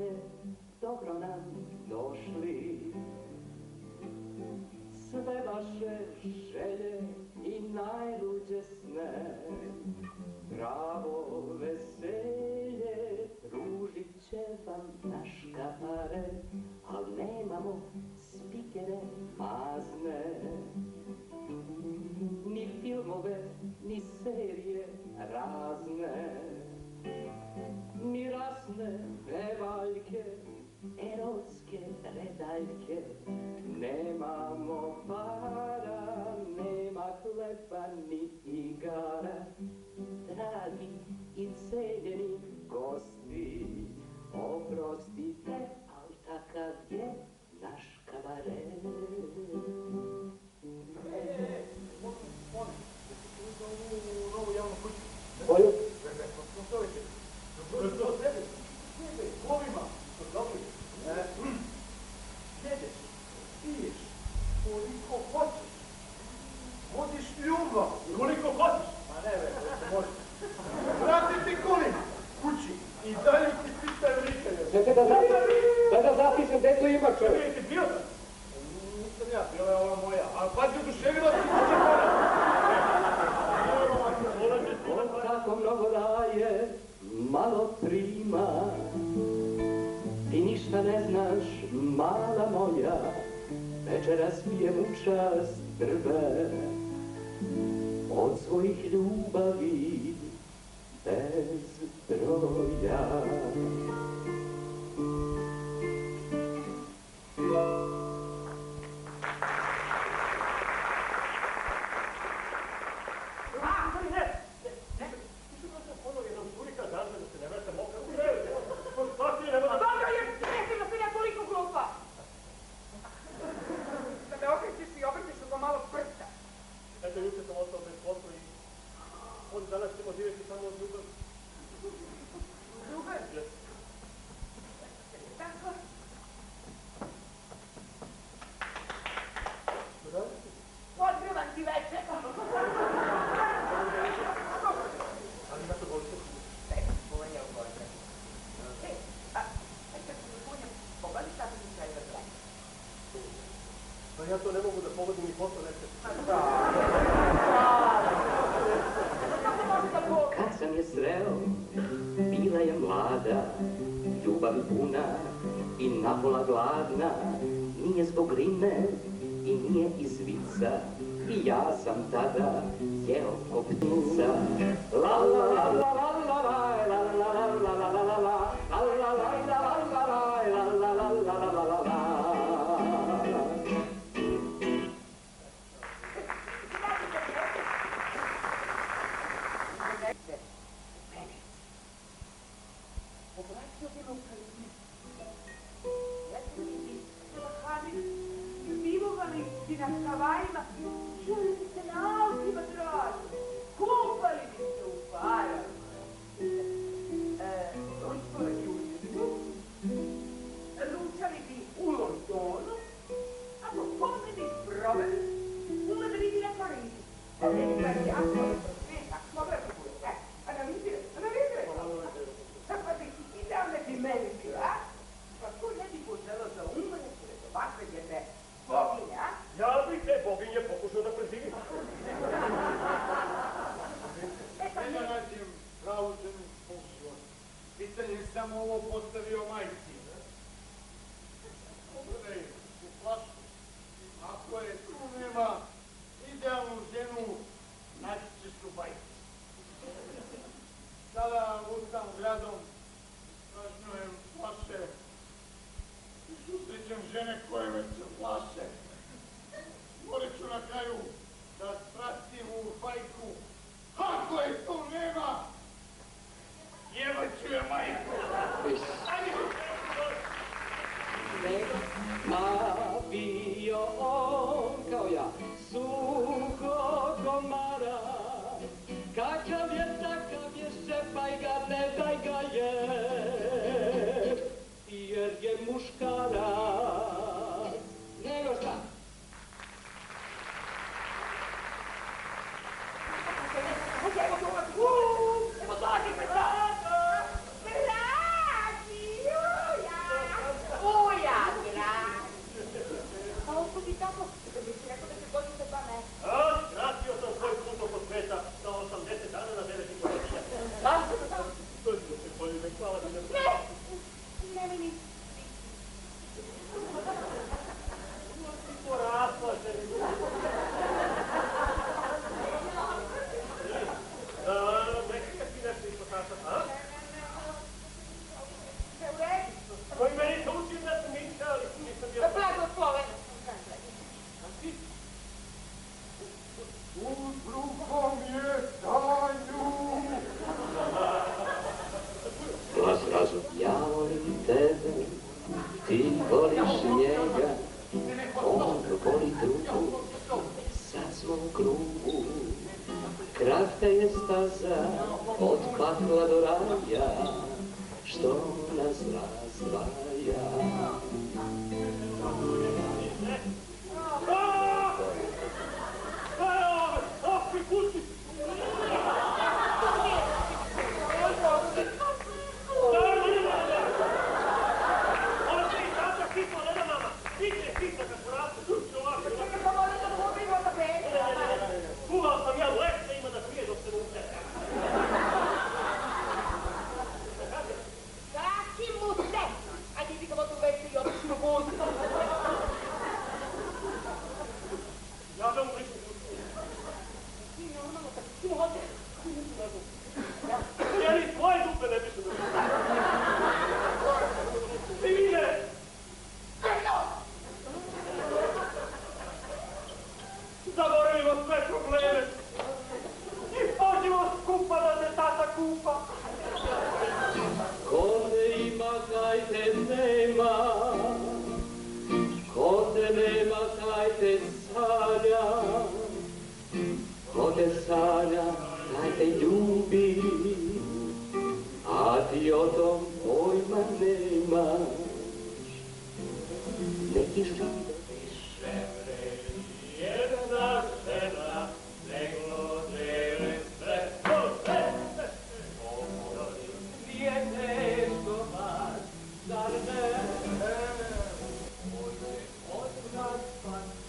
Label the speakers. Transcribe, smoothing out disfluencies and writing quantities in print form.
Speaker 1: ste dobro nam došli. Sve vaše želje i najluđe sne, pravo veselje pružit će vam naš kabaret, al nemamo spikere mazne, ni filmove, ni serije razne, ni rasne pevaljke, erotske redaljke. Nemamo para, nema hleba ni igara. Dragi i celjeni gosti, oprostite, al takav je naš kabaret.
Speaker 2: Novu javnu kuću.
Speaker 1: Koju?
Speaker 2: Lovima. Jedeš, piješ, koliko hoćeš. Vodiš ljubav, koliko hoćeš. Ma ne, se može. Vrati ti kolima kući i dalje ti pitaju rikaju.
Speaker 1: Čekaj da zapišem, gde to ima čovjek?
Speaker 2: Čekaj, ti bio da? Nisam ja, bila je ova moja. A pazi, oduševila ti kuće mora.
Speaker 1: On tako mnogo daje, malo prima. Ti ništa ne znaš, mala moja, večeras pijem u čast prve od svojih ljubavi bez broja.
Speaker 2: Ja to ne mogu da pogodim i posle neće.
Speaker 1: Kad sam je sreo, bila je mlada, ljubav puna i napola gladna. Nije zbog rime i nije iz vica, i ja sam tada jeo ko ptica. La la la la la la la la la la la la la la la la la la la.
Speaker 3: hvala ti na to.
Speaker 4: Ne, mi nisi.
Speaker 3: Ti porasla, ženi. Nekakav ti nešto isto tako, a?
Speaker 4: Sve u redu.
Speaker 3: Koji meni to učin da sam miška, ali nisam bio...
Speaker 4: Blagosloven.
Speaker 3: A ti?
Speaker 2: U drugom je stanju.
Speaker 1: Glas razum. Ja volim tebe, ti voliš njega, on voli drugu, sad smo u krugu. Kratka je staza od pakla do raja, što nas razdvaja.
Speaker 3: Zaboravimo sve probleme i pođimo skupa da se tata kupa.
Speaker 1: Ko te ima, kaj te nema, ko te nema, kaj te sanja, ko te sanja, kaj te ljubi, a ti o tom pojma nemaš. Neki žive
Speaker 3: Jedna žena, nego žele sve. Nije teško baš, zar ne? Hoće od nas